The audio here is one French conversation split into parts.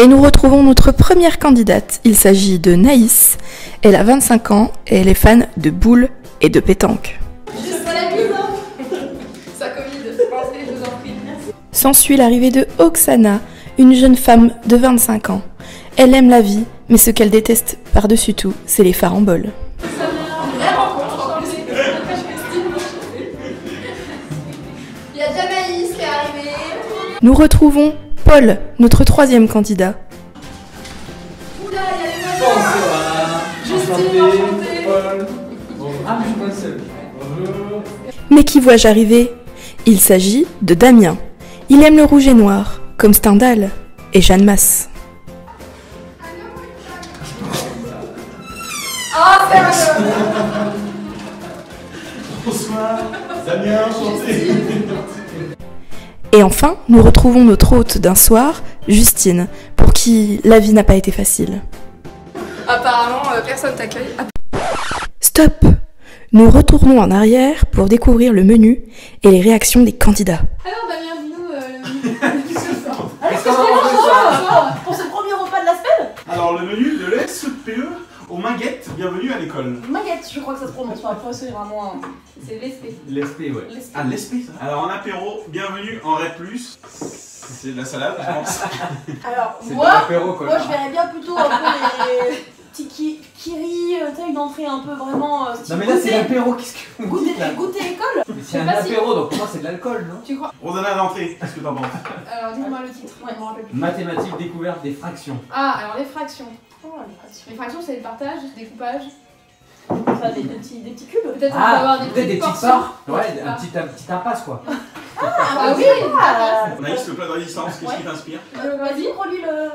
Et nous retrouvons notre première candidate. Il s'agit de Naïs. Elle a 25 ans et elle est fan de boules et de pétanque. Juste pas la mise, hein. Ça Covid, pensez, je vous en prie. S'ensuit l'arrivée de Oksana, une jeune femme de 25 ans. Elle aime la vie, mais ce qu'elle déteste par-dessus tout, c'est les faramboles. Il y a déjà Naïs qui est arrivée. Nous retrouvons Paul, notre troisième candidat. Oula, il y a les mamans. Justine, enchantée. Paul. Bonjour. Ah, mais je suis pas seul. Bonjour. Mais qui vois-je arriver? Il s'agit de Damien. Il aime le rouge et noir, comme Stendhal et Jeanne Masse. Ah, sérieux. Bonsoir. Damien, enchanté. Et enfin, nous retrouvons notre hôte d'un soir, Justine, pour qui la vie n'a pas été facile. Apparemment, personne t'accueille. Stop! Nous retournons en arrière pour découvrir le menu et les réactions des candidats. Alors, Damien, dis-nous le menu ce soir. Qu'est-ce qu'on va manger ce soir? Pour ce premier repas de la semaine. Alors, le menu de l'SPE aux Minguettes, bienvenue à l'école. Maguette, je crois que ça se prononce. Enfin, après, c'est vraiment un... C'est l'esprit. L'SP, ouais. l'esprit. Ah, l'SP, ça. Alors, en apéro, bienvenue en REP+. C'est de la salade, je pense. Alors, C'est moi, pas l'apéro, quoi. moi, je verrais bien plutôt un peu les petits kiri, tu sais, une entrée un peu vraiment... Non mais là c'est l'apéro, qu'est-ce que vous me dites là? Goûter l'école. Mais c'est un pas si- apéro, donc pour moi c'est de l'alcool, non? Tu crois? Rosanna à l'entrée, qu'est-ce que t'en penses? Alors, dis-moi le titre. Ouais, je me rappelle plus. Mathématiques, découverte des fractions. Ah, alors les fractions. Oh, les fractions. Les fractions, c'est le partage, découpage. Enfin, des petits cubes. Peut-être on peut avoir des peut-être des petites portions. parts. Ouais, Ah. un petit impasse quoi. Ah oui. Ah, Naïs, le plat de résistance, qu'est-ce qui t'inspire? Vas-y, relis le...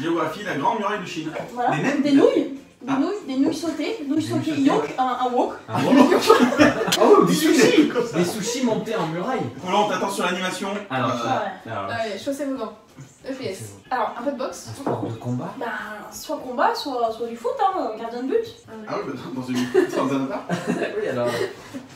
Géographie, la grande muraille de Chine. Voilà. Les mêmes Des nouilles. Ah. Des nouilles sautées. Nouilles sautées, sautées. yolk, un wok. Ah bon? Des sushis comme ça. Des sushis montés en muraille. Roland, t'attends sur l'animation. Alors, Ouais. alors Allez, chaussez vos gants. EPS. Alors, un peu de boxe. un sport de combat. Bah, soit combat, soit du foot, hein, gardien de but. Ah oui, bah, dans un appart. Oui alors.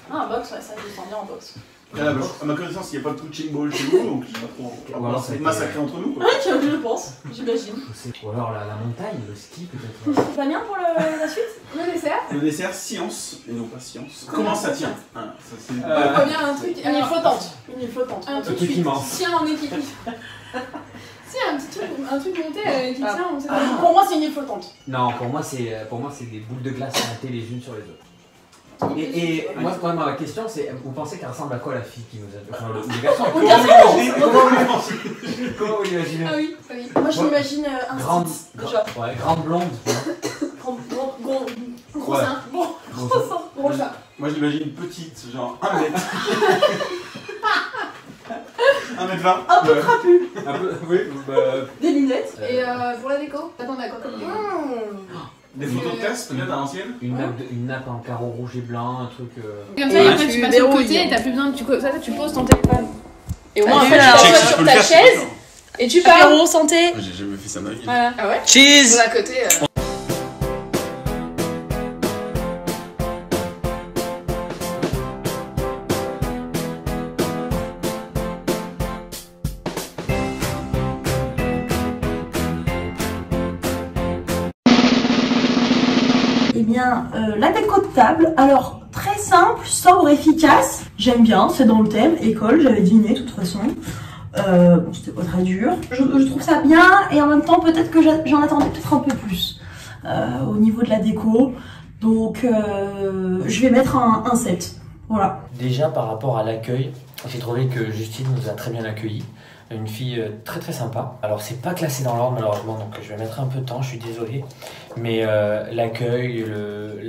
Ah, un boxe, ouais, ça, je sens bien en boxe. À ma connaissance, il n'y a pas de punching ball chez vous, donc je sais pas trop. Ou alors, ça a C'est été- massacré entre nous, quoi. Ouais, tiens, je le pense, j'imagine. Je sais. Ou alors la montagne, le ski peut-être. Pas bien pour la suite? Le dessert. Le dessert science, et non pas science. Comment ça tient? Ça, c'est... On revient à un truc. Une île flottante. Une île flottante. Un truc truc immense. tient en équipe. Si, un truc monté qui Ah. tient, on sait pas. Pour moi, c'est une île flottante. Non, pour moi c'est des boules de glace montées les unes sur les autres. Et moi ma question c'est, vous pensez qu'elle ressemble à quoi la fille qui nous a... Enfin le garçon. Comment vous l'imaginez? Ah oui, oui. Moi, je m'imagine un Grande, site, déjà. ouais, grande blonde. Gros Ouais. sein. Gros sein. Gros chat. Moi, j'imagine petite, genre 1 mètre. 1m20. Un peu trapu. Un peu, oui, bah, Des lunettes. Et pour la déco, t'attends à quoi comme déco? Des photos de classe, peut-être à l'ancienne. une nappe en carreau rouge et blanc, un truc. Comme ça, Et après, tu tu passes de verrouilles. côté et t'as plus besoin de. Tu poses ton téléphone. Et au moins, Salut, après, tu alors. t'assois sur ta chaise et tu parles. Apéro, santé. J'ai jamais fait ça de ma vie. Voilà. Ah ouais? Cheese! Pour à côté. Eh bien, la déco de table, alors très simple, sobre, efficace. J'aime bien, c'est dans le thème, école, j'avais deviné de toute façon. Bon, c'était pas très dur. Je trouve ça bien et en même temps peut-être que j'en attendais peut-être un peu plus au niveau de la déco. Donc je vais mettre un 7. Voilà. Déjà par rapport à l'accueil, j'ai trouvé que Justine nous a très bien accueillis. Une fille très très sympa. Alors c'est pas classé dans l'ordre malheureusement, donc je vais mettre un peu de temps, je suis désolé. Mais l'accueil,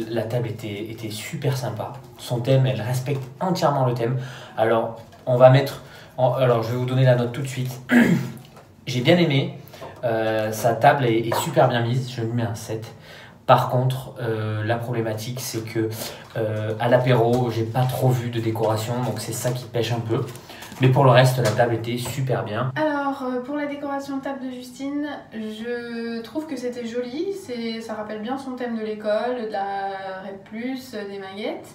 la table était super sympa. Son thème, elle respecte entièrement le thème. Alors on va mettre... Alors je vais vous donner la note tout de suite. J'ai bien aimé. Sa table est super bien mise, je lui mets un 7. Par contre, la problématique, c'est que à l'apéro, j'ai pas trop vu de décoration, donc c'est ça qui pêche un peu. Mais pour le reste, la table était super bien. Alors, pour la décoration de table de Justine, je trouve que c'était joli. Ça rappelle bien son thème de l'école, de la REP+, des maguettes.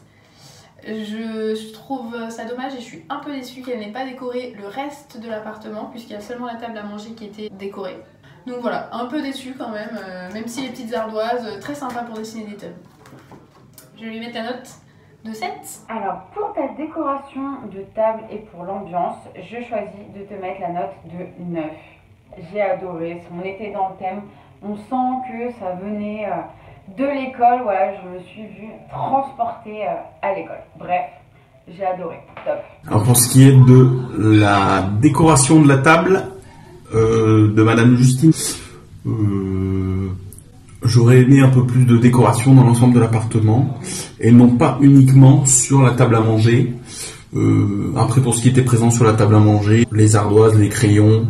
Je trouve ça dommage et je suis un peu déçue qu'elle n'ait pas décoré le reste de l'appartement, puisqu'il y a seulement la table à manger qui était décorée. Donc voilà, un peu déçue quand même, même si les petites ardoises, très sympa pour dessiner des thèmes. Je vais lui mettre la note de 7. Alors pour ta décoration de table et pour l'ambiance, je choisis de te mettre la note de 9. J'ai adoré, on était dans le thème, on sent que ça venait de l'école, voilà, je me suis vue transportée à l'école. Bref, j'ai adoré, top. Alors pour ce qui est de la décoration de la table de Madame Justine, j'aurais aimé un peu plus de décoration dans l'ensemble de l'appartement et non pas uniquement sur la table à manger. Après pour ce qui était présent sur la table à manger, les ardoises, les crayons,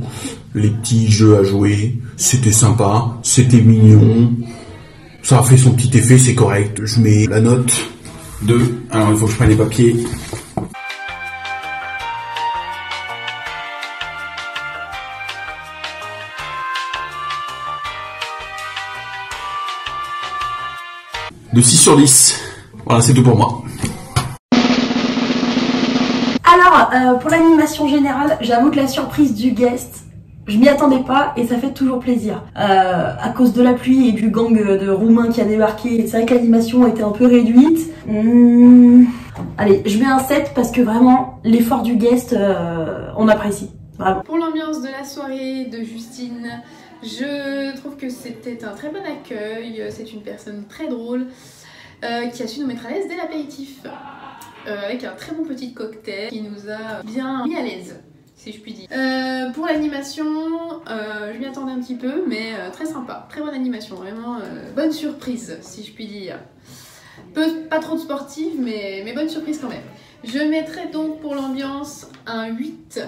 les petits jeux à jouer, c'était sympa, c'était mignon, ça a fait son petit effet, c'est correct. Je mets la note de... Alors il faut que je prenne les papiers. De 6 sur 10. Voilà, c'est tout pour moi. Alors, pour l'animation générale, j'avoue que la surprise du guest, je m'y attendais pas et ça fait toujours plaisir. À cause de la pluie et du gang de Roumains qui a débarqué, c'est vrai que l'animation était un peu réduite. Allez, je mets un 7 parce que vraiment, l'effort du guest, on apprécie. Vraiment. Pour l'ambiance de la soirée de Justine, je trouve que c'était un très bon accueil. C'est une personne très drôle qui a su nous mettre à l'aise dès l'apéritif. Avec un très bon petit cocktail qui nous a bien mis à l'aise, si je puis dire. Pour l'animation, je m'y attendais un petit peu, mais très sympa. Très bonne animation, vraiment bonne surprise, si je puis dire. Pas trop de sportive, mais bonne surprise quand même. Je mettrai donc pour l'ambiance un 8.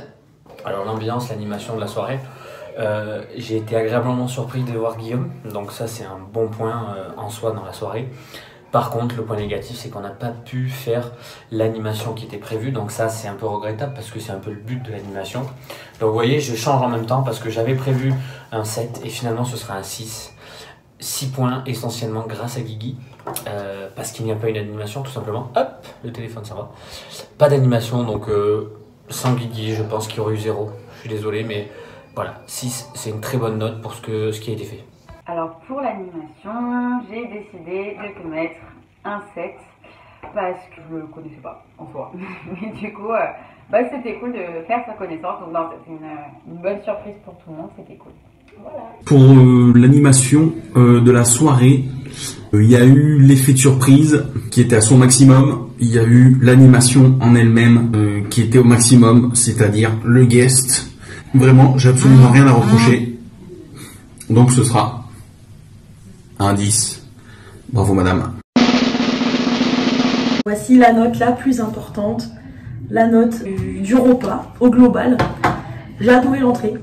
Alors l'ambiance, l'animation de la soirée, j'ai été agréablement surpris de voir Guillaume, donc ça c'est un bon point en soi dans la soirée. Par contre, le point négatif, c'est qu'on n'a pas pu faire l'animation qui était prévue, donc ça c'est un peu regrettable parce que c'est un peu le but de l'animation. Donc vous voyez, je change en même temps parce que j'avais prévu un 7 et finalement ce sera un 6. 6 points essentiellement grâce à Guigui, parce qu'il n'y a pas une animation tout simplement. Hop, le téléphone ça va. Pas d'animation, donc sans Guigui, je pense qu'il y aurait eu 0. Je suis désolé, mais voilà, 6 c'est une très bonne note pour ce qui a été fait. Alors pour l'animation, j'ai décidé de te mettre un 7 parce que je le connaissais pas en soi. Mais du coup, c'était cool de faire sa connaissance. Donc c'était une bonne surprise pour tout le monde, c'était cool. Voilà. Pour l'animation de la soirée, il y a eu l'effet de surprise qui était à son maximum. Il y a eu l'animation en elle-même qui était au maximum, c'est-à-dire le guest. Vraiment, j'ai absolument rien à reprocher. Donc ce sera un 10. Bravo madame. Voici la note la plus importante, la note du repas au global. J'ai adoré l'entrée,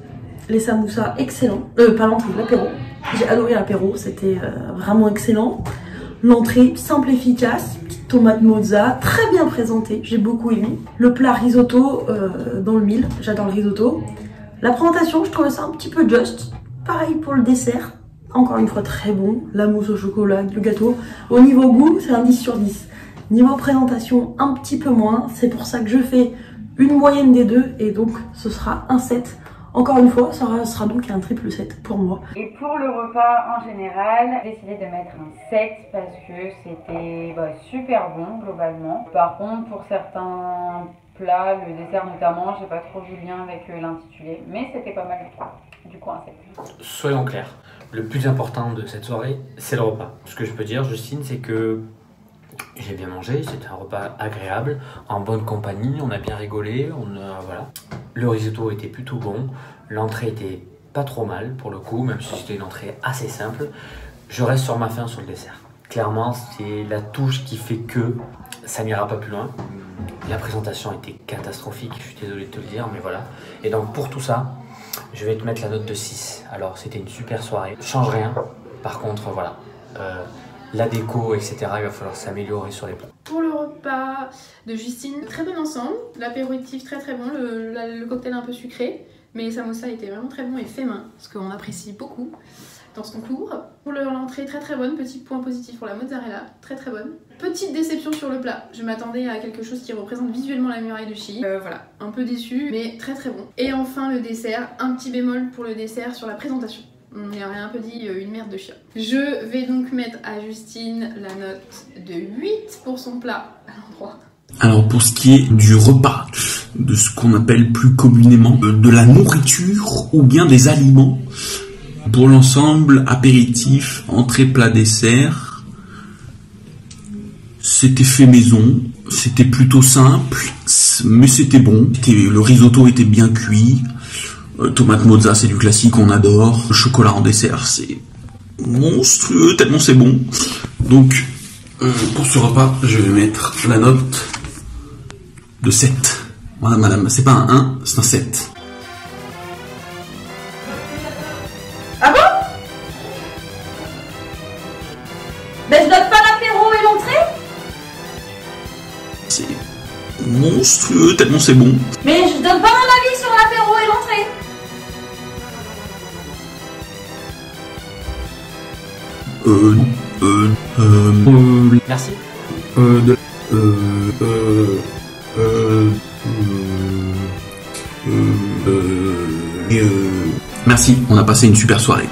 les samoussas excellents, pas l'entrée, l'apéro. J'ai adoré l'apéro, c'était vraiment excellent. L'entrée simple efficace, petite tomate mozza, très bien présentée, j'ai beaucoup aimé. Le plat risotto dans le mille, j'adore le risotto. La présentation, je trouvais ça un petit peu juste. Pareil pour le dessert, encore une fois très bon. La mousse au chocolat, le gâteau. Au niveau goût, c'est un 10 sur 10. Niveau présentation, un petit peu moins. C'est pour ça que je fais une moyenne des deux et donc ce sera un 7. Encore une fois, ça sera donc un triple 7 pour moi. Et pour le repas en général, j'ai décidé de mettre un 7 parce que c'était super bon globalement. Par contre, pour certains plats, le dessert notamment, j'ai pas trop vu le lien avec l'intitulé, mais c'était pas mal du coup un 7. Soyons clairs, le plus important de cette soirée, c'est le repas. Ce que je peux dire, Justine, c'est que j'ai bien mangé, c'était un repas agréable, en bonne compagnie, on a bien rigolé, voilà. Le risotto était plutôt bon, l'entrée était pas trop mal pour le coup, même si c'était une entrée assez simple. Je reste sur ma faim sur le dessert. Clairement, c'est la touche qui fait que ça n'ira pas plus loin. La présentation était catastrophique, je suis désolé de te le dire, mais voilà. Et donc pour tout ça, je vais te mettre la note de 6. Alors c'était une super soirée, je change rien. Par contre, voilà. La déco, etc., il va falloir s'améliorer sur les plats. Pour le repas de Justine, très bon ensemble. L'apéritif très très bon, le cocktail un peu sucré. Mais les samoussas étaient vraiment très bons et fait main, ce qu'on apprécie beaucoup dans ce concours. Pour l'entrée, très très bonne. Petit point positif pour la mozzarella, très très bonne. Petite déception sur le plat. Je m'attendais à quelque chose qui représente visuellement la muraille de Chine. Voilà, un peu déçu, mais très très bon. Et enfin le dessert, un petit bémol pour le dessert sur la présentation. On y aurait un peu dit une merde de chien. Je vais donc mettre à Justine la note de 8 pour son plat à l'endroit. Alors pour ce qui est du repas, de ce qu'on appelle plus communément de la nourriture ou bien des aliments, pour l'ensemble, apéritif, entrée, plat, dessert, c'était fait maison, c'était plutôt simple, mais c'était bon. Le risotto était bien cuit, tomate mozza c'est du classique, on adore, le chocolat en dessert c'est monstrueux tellement c'est bon. Donc pour ce repas, je vais mettre la note de 7. Voilà madame, c'est pas un 1, c'est un 7. Ah bon? Ben je note pas l'apéro et l'entrée? C'est monstrueux tellement c'est bon. Mais je donne pas mon avis sur l'apéro et l'entrée. Merci. Merci, on a passé une super soirée.